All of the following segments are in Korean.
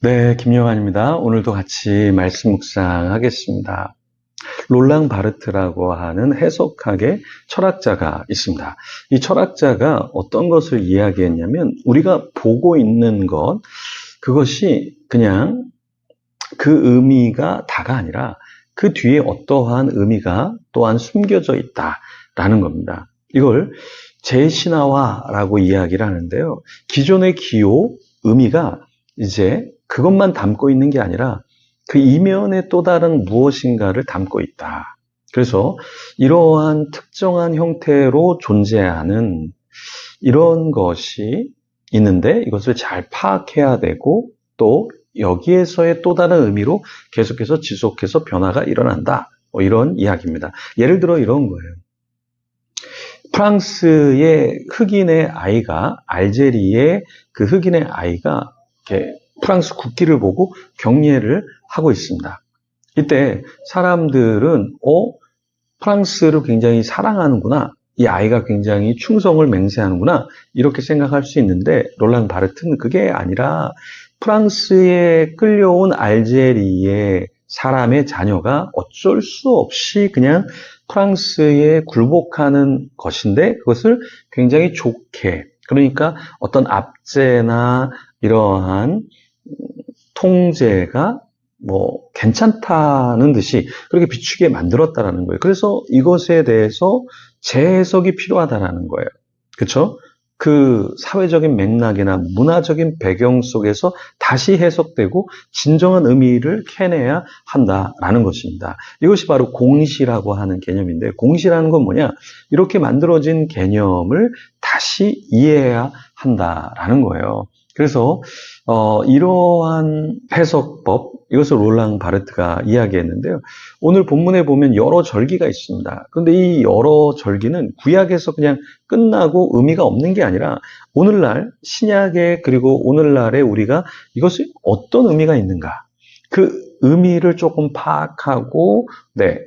네, 김영환입니다. 오늘도 같이 말씀 묵상하겠습니다. 롤랑 바르트라고 하는 해석학의 철학자가 있습니다. 이 철학자가 어떤 것을 이야기했냐면 우리가 보고 있는 것, 그것이 그냥 그 의미가 다가 아니라 그 뒤에 어떠한 의미가 또한 숨겨져 있다라는 겁니다. 이걸 재신화화라고 이야기를 하는데요. 기존의 기호, 의미가 이제 그것만 담고 있는 게 아니라 그 이면에 또 다른 무엇인가를 담고 있다. 그래서 이러한 특정한 형태로 존재하는 이런 것이 있는데 이것을 잘 파악해야 되고 또 여기에서의 또 다른 의미로 계속해서 지속해서 변화가 일어난다. 이런 이야기입니다. 예를 들어 이런 거예요. 프랑스의 흑인의 아이가 알제리의 그 흑인의 아이가 이렇게 프랑스 국기를 보고 경례를 하고 있습니다. 이때 사람들은 프랑스를 굉장히 사랑하는구나. 이 아이가 굉장히 충성을 맹세하는구나. 이렇게 생각할 수 있는데 롤랑 바르트는 그게 아니라 프랑스에 끌려온 알제리의 사람의 자녀가 어쩔 수 없이 그냥 프랑스에 굴복하는 것인데 그것을 굉장히 좋게, 그러니까 어떤 압제나 이러한 통제가 괜찮다는 듯이 그렇게 비추게 만들었다라는 거예요. 그래서 이것에 대해서 재해석이 필요하다라는 거예요. 그렇죠? 그 사회적인 맥락이나 문화적인 배경 속에서 다시 해석되고 진정한 의미를 캐내야 한다라는 것입니다. 이것이 바로 공시라고 하는 개념인데, 공시라는 건 뭐냐? 이렇게 만들어진 개념을 다시 이해해야 한다라는 거예요. 그래서 이러한 해석법, 이것을 롤랑 바르트가 이야기했는데요. 오늘 본문에 보면 여러 절기가 있습니다. 그런데 이 여러 절기는 구약에서 그냥 끝나고 의미가 없는 게 아니라 오늘날 신약에, 그리고 오늘날에 우리가 이것이 어떤 의미가 있는가, 그 의미를 조금 파악하고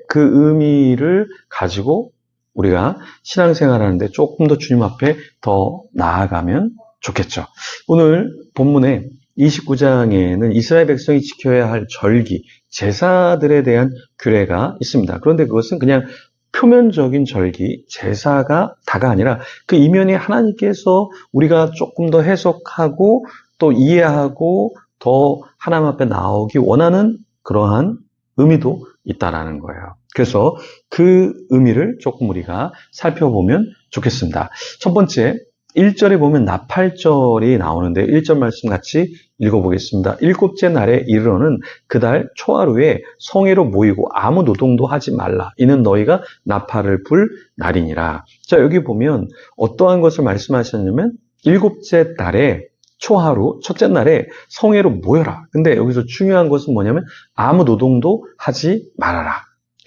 그 의미를 가지고 우리가 신앙생활하는데 조금 더 주님 앞에 더 나아가면 좋겠죠. 오늘 본문에 29장에는 이스라엘 백성이 지켜야 할 절기, 제사들에 대한 규례가 있습니다. 그런데 그것은 그냥 표면적인 절기, 제사가 다가 아니라 그 이면에 하나님께서 우리가 조금 더 해석하고 또 이해하고 더 하나님 앞에 나오기 원하는 그러한 의미도 있다라는 거예요. 그래서 그 의미를 조금 우리가 살펴보면 좋겠습니다. 첫 번째, 1절에 보면 나팔절이 나오는데 1절 말씀 같이 읽어보겠습니다. 일곱째 날에 이르러는 그달 초하루에 성회로 모이고 아무 노동도 하지 말라. 이는 너희가 나팔을 불 날이니라. 자, 여기 보면 어떠한 것을 말씀하셨냐면 일곱째 달에 초하루, 첫째 날에 성회로 모여라. 근데 여기서 중요한 것은 뭐냐면 아무 노동도 하지 말아라.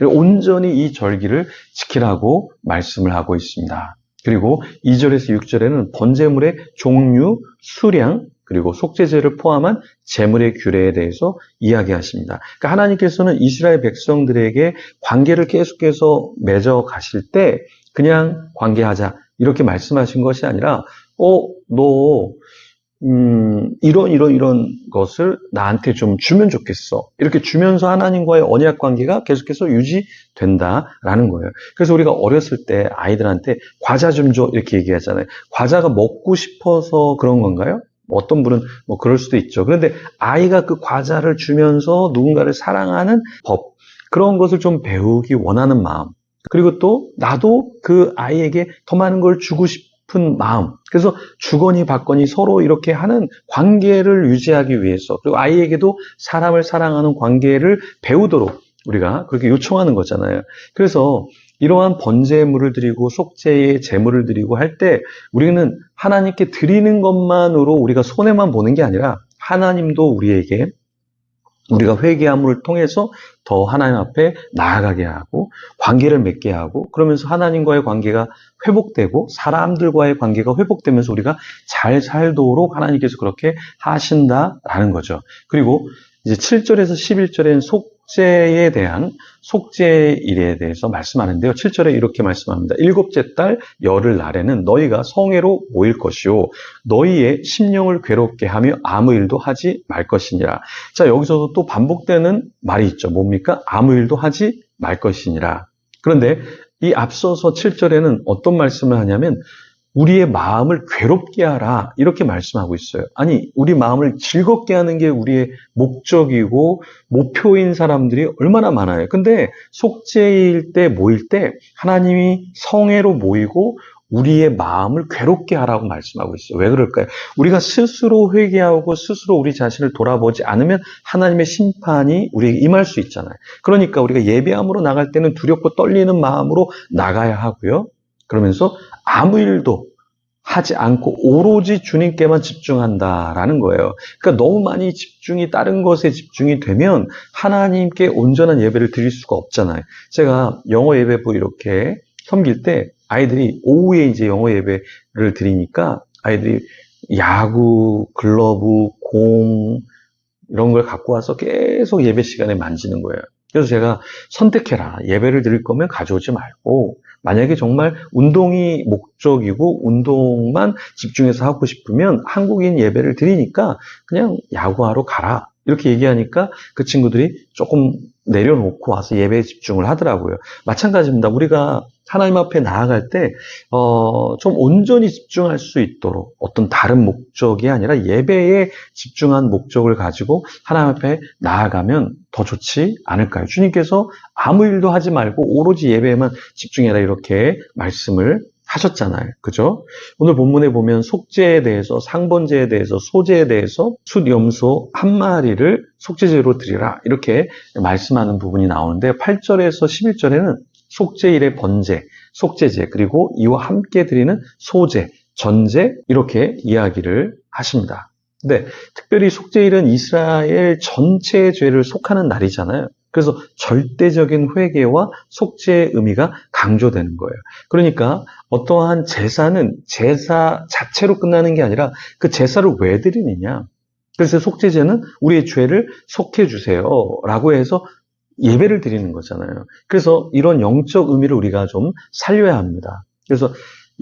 온전히 이 절기를 지키라고 말씀을 하고 있습니다. 그리고 2절에서 6절에는 번제물의 종류, 수량, 그리고 속죄제를 포함한 제물의 규례에 대해서 이야기하십니다. 그러니까 하나님께서는 이스라엘 백성들에게 관계를 계속해서 맺어 가실 때 그냥 관계하자 이렇게 말씀하신 것이 아니라 너 이런 것을 나한테 좀 주면 좋겠어. 이렇게 주면서 하나님과의 언약 관계가 계속해서 유지된다라는 거예요. 그래서 우리가 어렸을 때 아이들한테 과자 좀 줘 이렇게 얘기하잖아요. 과자가 먹고 싶어서 그런 건가요? 어떤 분은 그럴 수도 있죠. 그런데 아이가 그 과자를 주면서 누군가를 사랑하는 법, 그런 것을 좀 배우기 원하는 마음, 그리고 또 나도 그 아이에게 더 많은 걸 주고 싶은 마음, 그래서 주거니 받거니 서로 이렇게 하는 관계를 유지하기 위해서, 그리고 아이에게도 사람을 사랑하는 관계를 배우도록 우리가 그렇게 요청하는 거잖아요. 그래서 이러한 번제물을 드리고 속죄의 제물을 드리고 할 때 우리는 하나님께 드리는 것만으로 우리가 손해만 보는 게 아니라 하나님도 우리에게 우리가 회개함을 통해서 더 하나님 앞에 나아가게 하고 관계를 맺게 하고, 그러면서 하나님과의 관계가 회복되고 사람들과의 관계가 회복되면서 우리가 잘 살도록 하나님께서 그렇게 하신다라는 거죠. 그리고 이제 7절에서 11절에는 속죄에 대한 속죄일에 대해서 말씀하는데요. 7절에 이렇게 말씀합니다. 일곱째 달 열흘 날에는 너희가 성회로 모일 것이요 너희의 심령을 괴롭게 하며 아무 일도 하지 말 것이니라. 자, 여기서도 또 반복되는 말이 있죠. 뭡니까? 아무 일도 하지 말 것이니라. 그런데 이 앞서서 7절에는 어떤 말씀을 하냐면 우리의 마음을 괴롭게 하라 이렇게 말씀하고 있어요. 아니, 우리 마음을 즐겁게 하는 게 우리의 목적이고 목표인 사람들이 얼마나 많아요. 근데 속죄일 때 모일 때 하나님이 성회로 모이고 우리의 마음을 괴롭게 하라고 말씀하고 있어요. 왜 그럴까요? 우리가 스스로 회개하고 스스로 우리 자신을 돌아보지 않으면 하나님의 심판이 우리에게 임할 수 있잖아요. 그러니까 우리가 예배함으로 나갈 때는 두렵고 떨리는 마음으로 나가야 하고요. 그러면서 아무 일도 하지 않고 오로지 주님께만 집중한다라는 거예요. 그러니까 너무 많이 집중이 다른 것에 집중이 되면 하나님께 온전한 예배를 드릴 수가 없잖아요. 제가 영어 예배부 이렇게 섬길 때 아이들이 오후에 이제 영어 예배를 드리니까 아이들이 야구, 글러브, 공 이런 걸 갖고 와서 계속 예배 시간에 만지는 거예요. 그래서 제가 선택해라. 예배를 드릴 거면 가져오지 말고 만약에 정말 운동이 목적이고 운동만 집중해서 하고 싶으면 한국인 예배를 드리니까 그냥 야구하러 가라. 이렇게 얘기하니까 그 친구들이 조금 내려놓고 와서 예배에 집중을 하더라고요. 마찬가지입니다. 우리가 하나님 앞에 나아갈 때, 좀 온전히 집중할 수 있도록 어떤 다른 목적이 아니라 예배에 집중한 목적을 가지고 하나님 앞에 나아가면 더 좋지 않을까요? 주님께서 아무 일도 하지 말고 오로지 예배에만 집중해라 이렇게 말씀을 하셨잖아요. 그죠? 오늘 본문에 보면 속죄에 대해서, 상번제에 대해서, 소제에 대해서 숫염소 한 마리를 속죄제로 드리라 이렇게 말씀하는 부분이 나오는데 8절에서 11절에는 속죄일의 번제, 속죄제, 그리고 이와 함께 드리는 소제, 전제 이렇게 이야기를 하십니다. 근데 특별히 속죄일은 이스라엘 전체의 죄를 속하는 날이잖아요. 그래서 절대적인 회개와 속죄의 의미가 강조되는 거예요. 그러니까 어떠한 제사는 제사 자체로 끝나는 게 아니라 그 제사를 왜 드리느냐. 그래서 속죄제는 우리의 죄를 속해 주세요 라고 해서 예배를 드리는 거잖아요. 그래서 이런 영적 의미를 우리가 좀 살려야 합니다. 그래서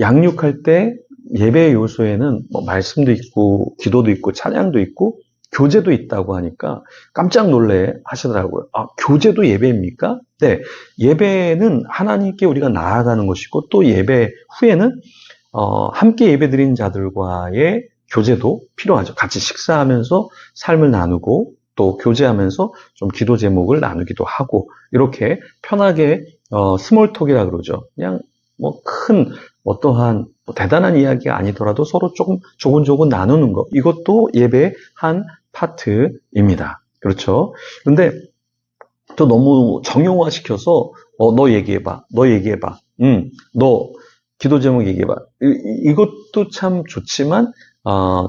양육할 때 예배의 요소에는 뭐 말씀도 있고 기도도 있고 찬양도 있고 교제도 있다고 하니까 깜짝 놀래 하시더라고요. 아, 교제도 예배입니까? 네. 예배는 하나님께 우리가 나아가는 것이고 또 예배 후에는 함께 예배드린 자들과의 교제도 필요하죠. 같이 식사하면서 삶을 나누고 또 교제하면서 좀 기도 제목을 나누기도 하고 이렇게 편하게 스몰톡이라 그러죠. 그냥 뭐 큰 어떠한 대단한 이야기가 아니더라도 서로 조금 나누는 것 이것도 예배의 한 파트입니다. 그렇죠? 그런데 또 너무 정형화시켜서 너 얘기해봐. 너 기도 제목 얘기해봐. 이것도 참 좋지만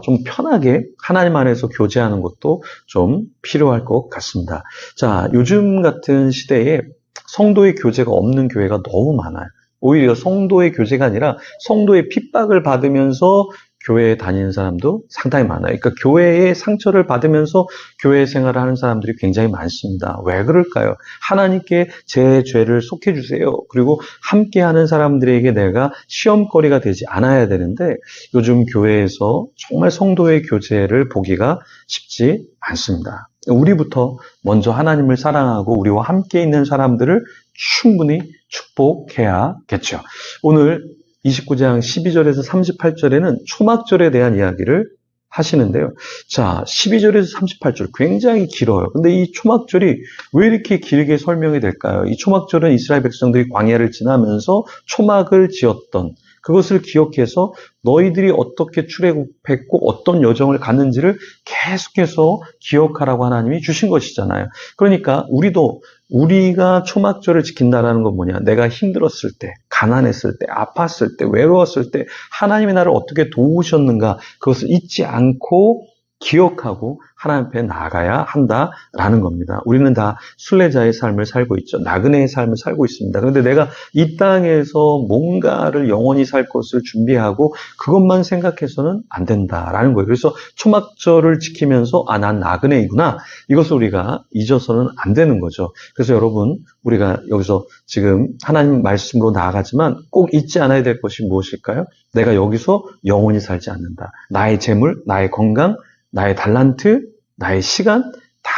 좀 편하게 하나님 안에서 교제하는 것도 좀 필요할 것 같습니다. 자, 요즘 같은 시대에 성도의 교제가 없는 교회가 너무 많아요. 오히려 성도의 교제가 아니라 성도의 핍박을 받으면서 교회에 다니는 사람도 상당히 많아요. 그러니까 교회의 상처를 받으면서 교회 생활을 하는 사람들이 굉장히 많습니다. 왜 그럴까요? 하나님께 제 죄를 속해 주세요. 그리고 함께하는 사람들에게 내가 시험거리가 되지 않아야 되는데 요즘 교회에서 정말 성도의 교제를 보기가 쉽지 않습니다. 우리부터 먼저 하나님을 사랑하고 우리와 함께 있는 사람들을 충분히 축복해야겠죠. 오늘 29장 12절에서 38절에는 초막절에 대한 이야기를 하시는데요. 자, 12절에서 38절 굉장히 길어요. 근데 이 초막절이 왜 이렇게 길게 설명이 될까요? 이 초막절은 이스라엘 백성들이 광야를 지나면서 초막을 지었던 그것을 기억해서 너희들이 어떻게 출애굽했고 어떤 여정을 갔는지를 계속해서 기억하라고 하나님이 주신 것이잖아요. 그러니까 우리가 초막절을 지킨다라는 건 뭐냐? 내가 힘들었을 때, 가난했을 때, 아팠을 때, 외로웠을 때 하나님이 나를 어떻게 도우셨는가 그것을 잊지 않고 기억하고 하나님 앞에 나아가야 한다라는 겁니다. 우리는 다 순례자의 삶을 살고 있죠. 나그네의 삶을 살고 있습니다. 그런데 내가 이 땅에서 뭔가를 영원히 살 것을 준비하고 그것만 생각해서는 안 된다라는 거예요. 그래서 초막절을 지키면서 난 나그네이구나. 이것을 우리가 잊어서는 안 되는 거죠. 그래서 여러분, 우리가 여기서 지금 하나님 말씀으로 나아가지만 꼭 잊지 않아야 될 것이 무엇일까요? 내가 여기서 영원히 살지 않는다. 나의 재물, 나의 건강, 나의 달란트, 나의 시간 다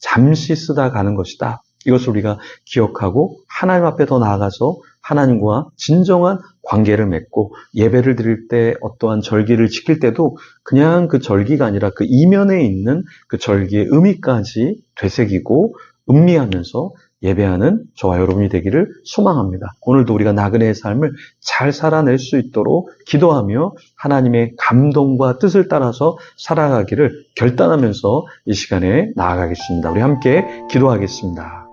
잠시 쓰다 가는 것이다. 이것을 우리가 기억하고 하나님 앞에 더 나아가서 하나님과 진정한 관계를 맺고 예배를 드릴 때 어떠한 절기를 지킬 때도 그냥 그 절기가 아니라 그 이면에 있는 그 절기의 의미까지 되새기고 음미하면서 예배하는 저와 여러분이 되기를 소망합니다. 오늘도 우리가 나그네의 삶을 잘 살아낼 수 있도록 기도하며 하나님의 감동과 뜻을 따라서 살아가기를 결단하면서 이 시간에 나아가겠습니다. 우리 함께 기도하겠습니다.